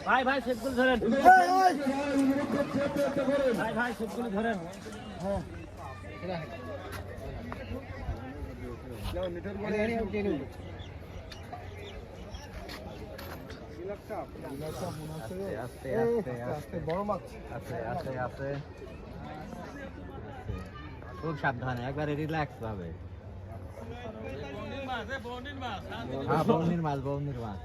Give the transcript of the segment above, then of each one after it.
ভাই ভাই সেটগুলো ধরেন, ভাই ভাই সেটগুলো ধরেন। খুব সাবধানে, একবারে রিল্যাক্স ভাবে। বৌনির মাছ, বৌনির মাছ,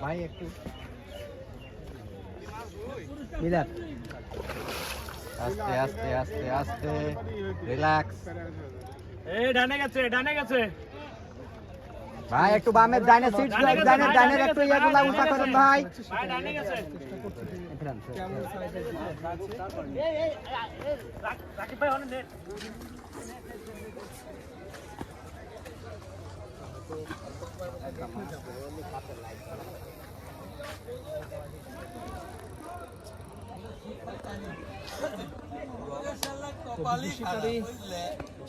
ভাই একটু আস্তে আস্তে আস্তে আস্তে রিল্যাক্স। এই ডানে গেছে, ডানে গেছে ভাই, একটু বামের ডানে সিট, ডানের একটু ইয়াগুলা উল্টা করেন ভাই। ভাই ডানে গেছে, রাকিব ভাই অনেক নেট।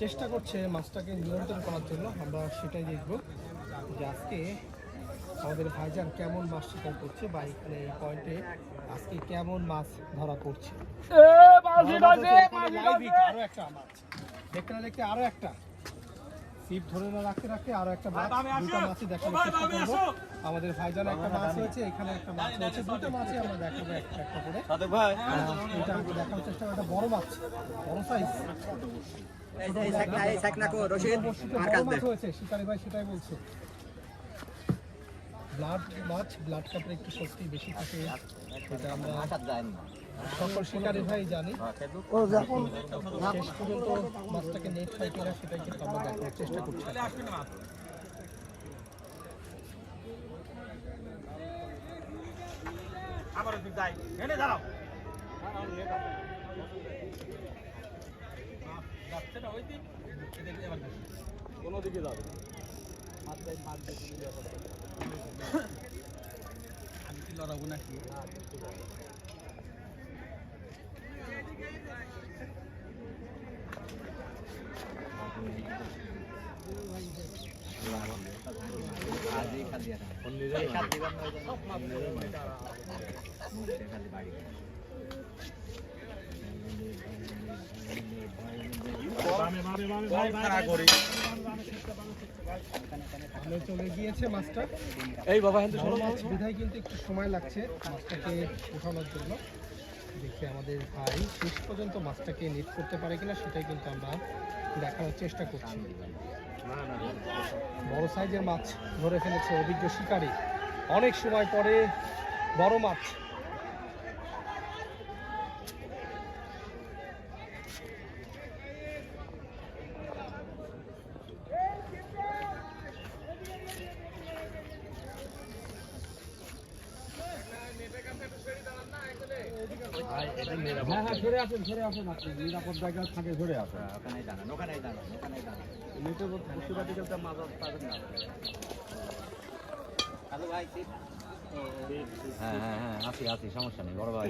চেষ্টা করছে মাছটাকে নিয়ন্ত্রণ করার জন্য, আমরা সেটাই দেখবো যে আজকে আমাদের ভাইজান কেমন মাছ শিকার করছে বা এখানে এই পয়েন্টে আজকে কেমন মাছ ধরা পড়ছে। আরো একটা মাছ দেখতে না দেখতে আরো একটা সিপ ধরে না রাখতে রাখতে আরো একটা মাছ, দুটো মাছই দেখানোর চেষ্টা করবো। আমাদের ভাইজান একটা মাছ হয়েছে, এখানে একটা মাছ হয়েছে, দুটো মাছই আমরা দেখাবো একটা একটা করে। এটা দেখানোর চেষ্টা করবো, একটা বড় মাছ, বড় সাইজ শিকারি ভাই সেটাই বলছে। ব্লাড মাছ, ব্লাড কাপড়ে একটু শক্তি বেশি থাকে, এটা আমরা সকল শিকারি ভাই জানি। শেষ পর্যন্ত মাছটাকে নেট খাই কিনা সেটাই কিন্তু আমরা দেখার চেষ্টা করছি। কোনো দিকে যাবে আমি কি লড়াবো নাকি? চলে গিয়েছে মাছটা, এই বাবা মাছ বিধায় কিন্তু একটু সময় লাগছে মাছটাকে উঠানোর জন্য। দেখি আমাদের ভাই শেষ পর্যন্ত মাছটাকে নিট করতে পারে কিনা সেটাই কিন্তু আমরা দেখানোর চেষ্টা করছি। বড় সাইজের মাছ ধরে ফেলেছে অভিজ্ঞ শিকারী, অনেক সময় পরে বড় মাছ। হ্যাঁ সরে আসেন আপনি নিরাপদ জায়গা থাকে, সরে আসেন। ওখানেই দাঁড়ান, ওখানেই দাঁড়ান, ওখানেই দাঁড়ান। নিচে বসে বাটি গেলে মাছ পাবেন না। হ্যালো ভাই, হ্যাঁ হ্যাঁ হ্যাঁ, আসি, সমস্যা নেই বড় ভাই,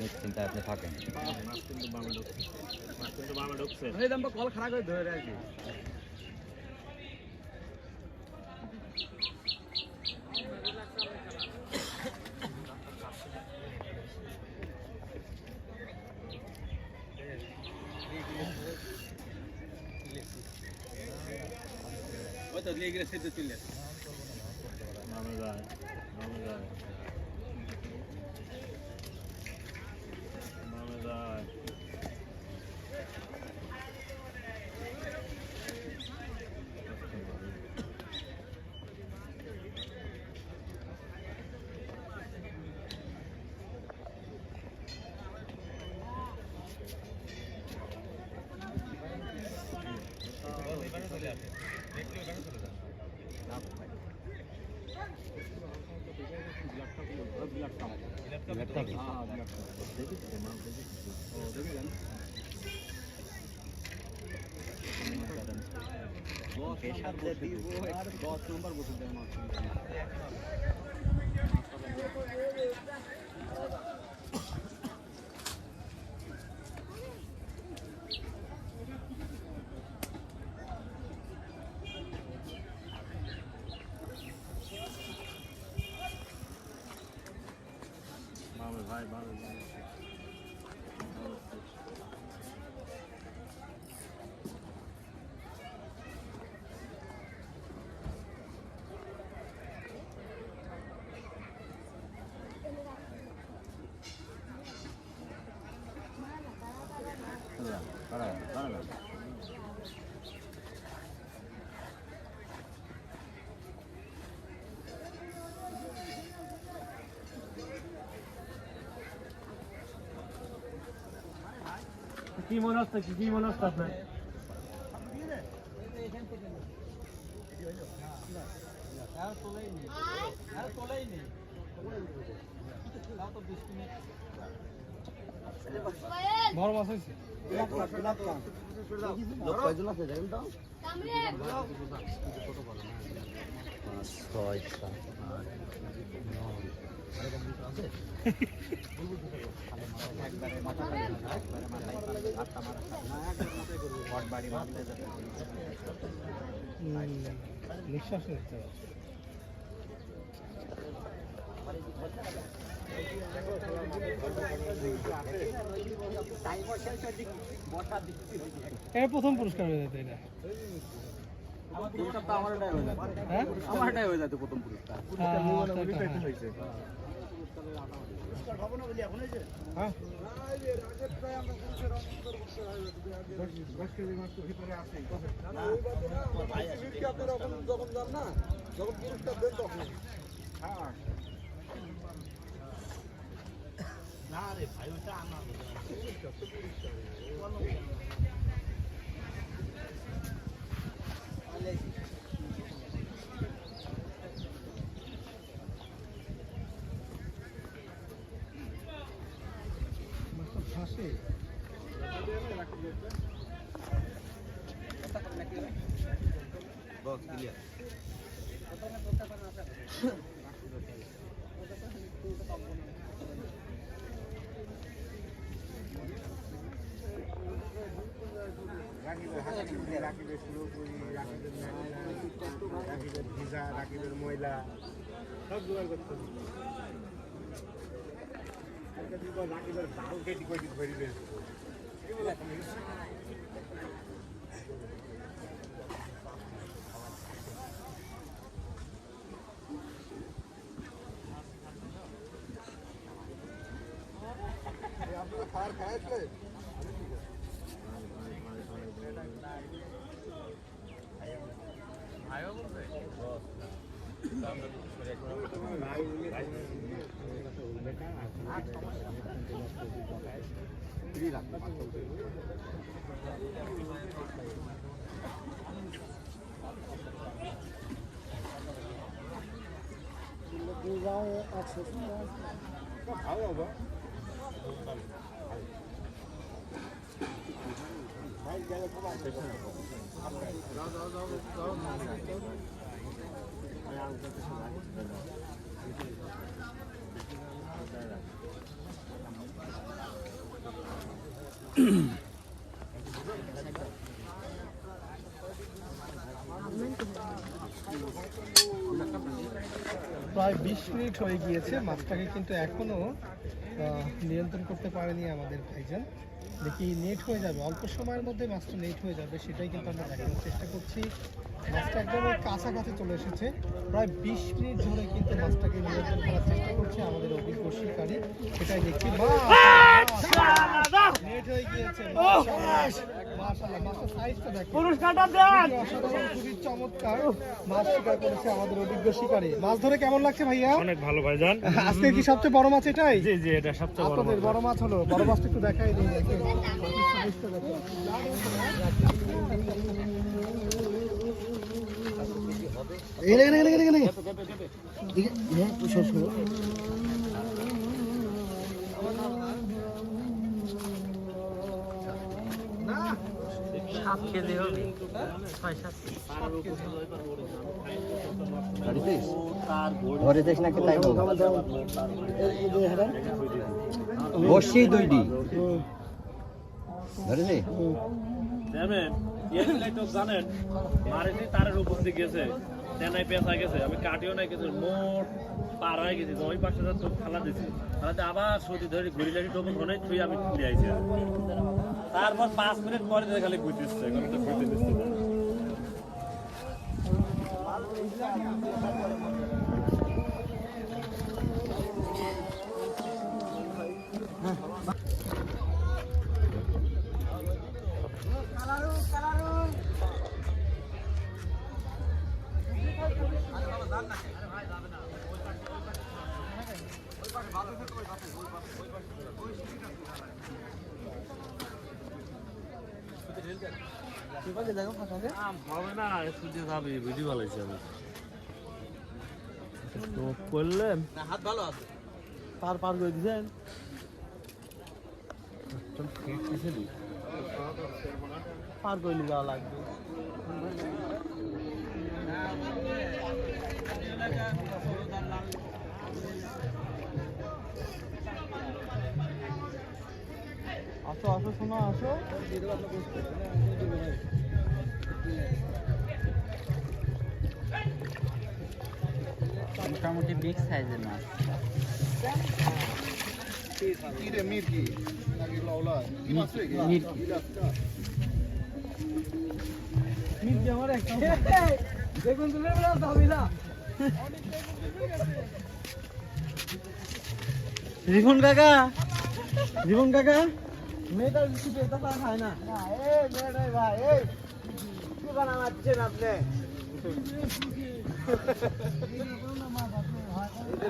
নিশ্চিন্তায় আপনি থাকেন। কল খারাপ করে ধরে রাখি। তো নিয়ে গেলে সেটা চলে নামে যায়। ভাই ভালো কি মনে হচ্ছে আপনার? বড় মাছ হয়েছে। নিঃশ্বাস নিতে হবে। এটা প্রথম পুরস্কার হয়ে যেত। এটা আমারটাই হয়ে যেত প্রথম পুরস্কার। হ্যাঁ, 10 কেজি মাছ তো ভিতরে আছে। যখন যান না, যখন পুরস্কার দেন তখন। হ্যাঁ না রে ভাই, ওটা আমার ফাঁসে বক্স ক্লিয়ার। রাকিবের পুরোপুরি, রাকিবের ভিজা, রাকিবের ময়লা সব জোগাড় করতে হবে। রাকিবের ভালো কেটি কেটি ধরে দিয়েছে। প্রায় 20 মিনিট হয়ে গিয়েছে, মাছটাকে কিন্তু এখনো নিয়ন্ত্রণ করতে পারেনি আমাদের ভাইজান। দেখি নেট হয়ে যাবে, অল্প সময়ের মধ্যে মাছটা নেট হয়ে যাবে, সেটাই কিন্তু আমরা দেখানোর চেষ্টা করছি। মাছটা একদম কাছাকাছি চলে এসেছে, প্রায় 20 মিনিট ধরে কিন্তু মাছটাকে নিয়ন্ত্রণ করার চেষ্টা করছে আমাদের অভিজ্ঞ শিকারী, সেটাই দেখছি। নেট হয়ে গিয়েছে, মাশাআল্লাহ, মাছটার সাইজটা দেখো, অসাধারণ, খুবই চমৎকার মাছ শিকার করেছে আমাদের অভিজ্ঞ শিকারী। মাছ ধরে কেমন লাগছে ভাইয়া? অনেক ভালো ভাইজান। আজকে কি সবচেয়ে বড় মাছ এটাই? জি জি, এটা সবচেয়ে বড় আপনাদের বড় মাছ হলো, বড় মাছটা একটু দেখাই দিই। সাইজটা দেখো, ঘরে দেখ নাকি তাই বসি দুইটি ধরেছি জানেন জানেন মারিতে তারের উপর দিয়ে গেছে, তেনাই পেঁচা গেছে, আমি কাটিও নাই গেছে, মোট পার হয়ে গেছি, ওই পাশে তো খালা দিছি, খালাতে আবার সর্দি ধরে ঘুরি লাগি টোপন ধরে ছুঁয়ে আমি ফিরে আইছি। তারপর 5 মিনিট পরে খালি ঘুরতেছে, ঘুরতে দিচ্ছে। হবে না, শুধু যাবে, বুঝি ভালো হয়েছে। আমি করলেন হাত ভালো আছে, পার পার করে দিয়েছেন, পার করলে যাওয়া লাগবে। আসো আসো, শোনো আসো, মোটামুটি বিগ সাইজের মাছ। জীবন কাকা, জীবন কাকা, মেয়েটা কিছু এটা খায় না। ভাই এই কি বানাচ্ছেন আপনি?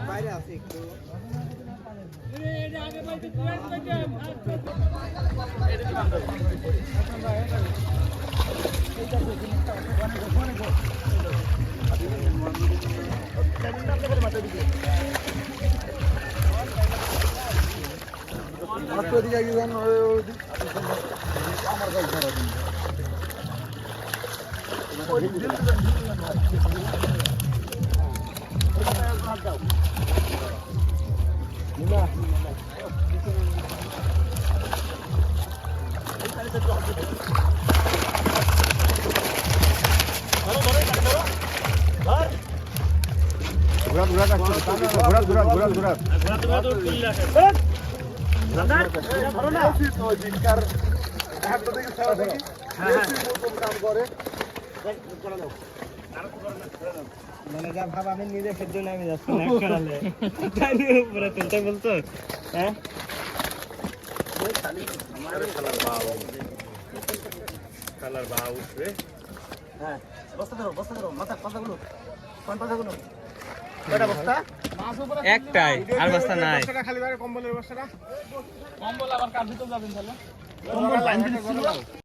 বাইরে আছে একটু মানে যা ভাব আমি নিজে খেতে নামে যাচ্ছি না করালে উপরে তুলতে বলতো। হ্যাঁ কালার বা উঠবে হ্যাঁ বস্তা ধরো মাথা পাতাগুলো কোন পাতাগুলো কয়টা বস্তা একটাই আর বস্তা নাই খালি বাইরে কম্বলের বস্তাটা কম্বল আবার কার ভিতর যাবেন তাহলে কম্বল লাইন দিছিল